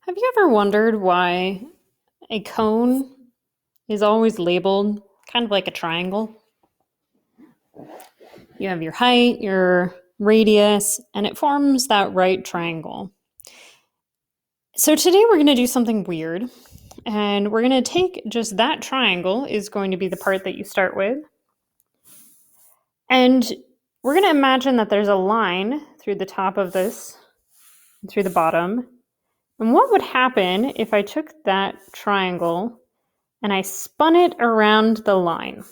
Have you ever wondered why a cone is always labeled kind of like a triangle? You have your height, your radius, and it forms that right triangle. So today we're going to do something weird, and we're going to take just that triangle is going to be the part that you start with. And we're going to imagine that there's a line through the top of this, through the bottom. And what would happen if I took that triangle and I spun it around the line?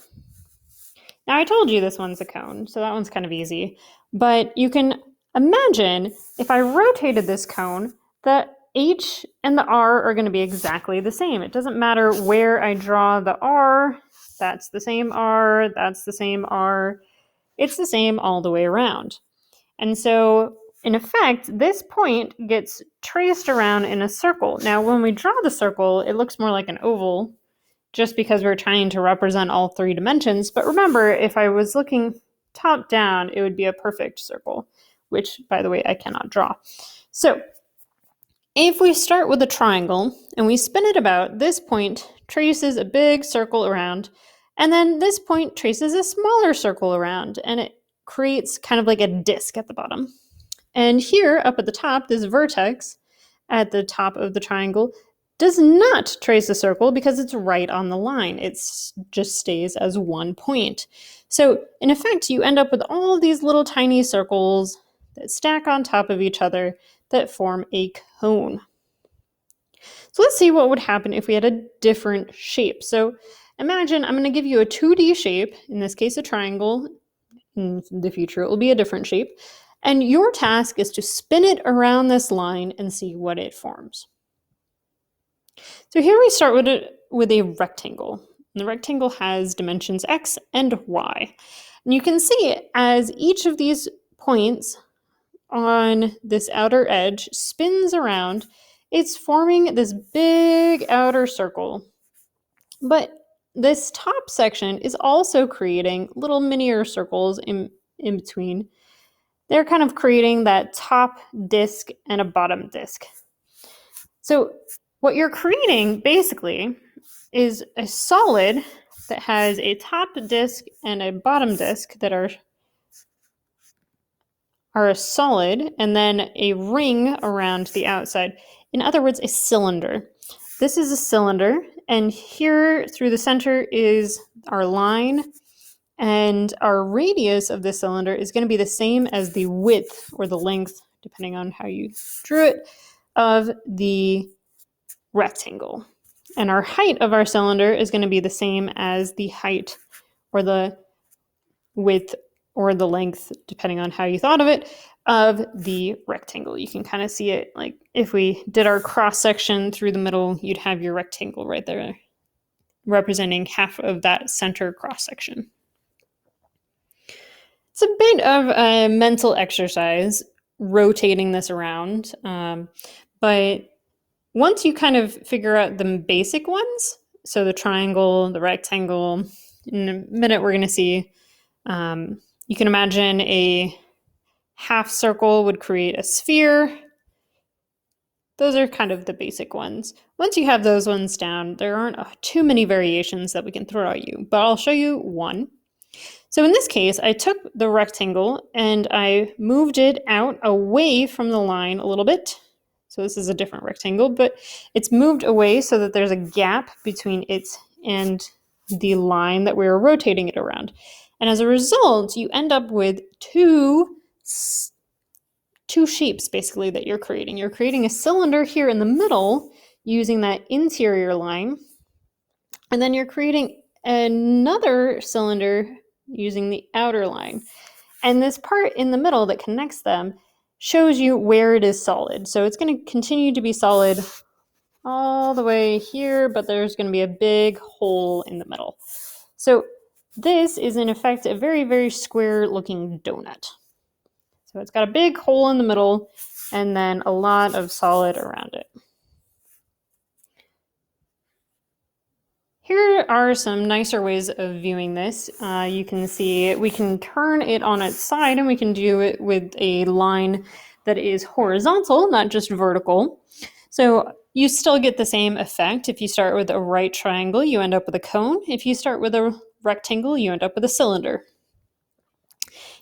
Now, I told you this one's a cone, so that one's kind of easy. But you can imagine if I rotated this cone, the H and the R are going to be exactly the same. It doesn't matter where I draw the R, that's the same R, that's the same R. It's the same all the way around. And so, in effect, this point gets traced around in a circle. Now, when we draw the circle, it looks more like an oval, just because we're trying to represent all three dimensions. But remember, if I was looking top down, it would be a perfect circle, which, by the way, I cannot draw. So if we start with a triangle and we spin it about, this point traces a big circle around, and then this point traces a smaller circle around, and it creates kind of like a disc at the bottom. And here, up at the top, this vertex at the top of the triangle does not trace a circle because it's right on the line. It just stays as one point. So in effect, you end up with all these little tiny circles that stack on top of each other that form a cone. So let's see what would happen if we had a different shape. So imagine I'm going to give you a 2D shape, in this case a triangle. In the future it will be a different shape. And your task is to spin it around this line and see what it forms. So here we start with a rectangle. And the rectangle has dimensions x and y. And you can see as each of these points on this outer edge spins around, it's forming this big outer circle. But this top section is also creating little miniature circles in between. They're kind of creating that top disc and a bottom disc. So what you're creating basically is a solid that has a top disc and a bottom disc that are a solid, and then a ring around the outside. In other words, a cylinder. This is a cylinder, and here through the center is our line, and our radius of the cylinder is going to be the same as the width or the length, depending on how you drew it, of the rectangle. And our height of our cylinder is going to be the same as the height or the width or the length, depending on how you thought of it, of the rectangle. You can kind of see it like if we did our cross section through the middle, you'd have your rectangle right there representing half of that center cross section. It's a bit of a mental exercise rotating this around, but once you kind of figure out the basic ones, so the triangle, the rectangle, in a minute we're going to see, you can imagine a half circle would create a sphere. Those are kind of the basic ones. Once you have those ones down, there aren't too many variations that we can throw at you, but I'll show you one. So in this case, I took the rectangle and I moved it out away from the line a little bit. So this is a different rectangle, but it's moved away so that there's a gap between it and the line that we were rotating it around. And as a result, you end up with two shapes basically that you're creating. You're creating a cylinder here in the middle using that interior line, and then you're creating another cylinder using the outer line. And this part in the middle that connects them shows you where it is solid. So it's going to continue to be solid all the way here, but there's going to be a big hole in the middle. So this is in effect a very, very square looking donut. So it's got a big hole in the middle and then a lot of solid around it. Here are some nicer ways of viewing this. You can see we can turn it on its side and we can do it with a line that is horizontal, not just vertical. So you still get the same effect. If you start with a right triangle, you end up with a cone. If you start with a rectangle, you end up with a cylinder.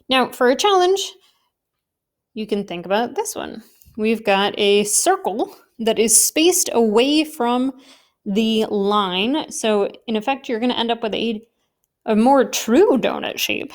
Now, for a challenge, you can think about this one. We've got a circle that is spaced away from the line. So in effect, you're going to end up with a more true donut shape.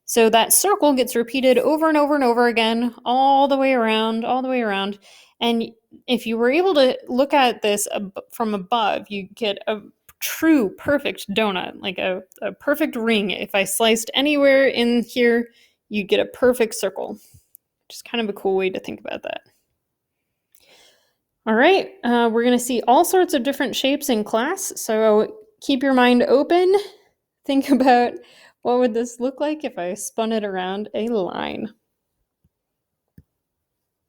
So that circle gets repeated over and over and over again, all the way around, all the way around. And if you were able to look at this from above, you get a true perfect donut, like a perfect ring. If I sliced anywhere in here, you'd get a perfect circle. Just kind of a cool way to think about that. All right, we're going to see all sorts of different shapes in class, so keep your mind open. Think about what would this look like if I spun it around a line.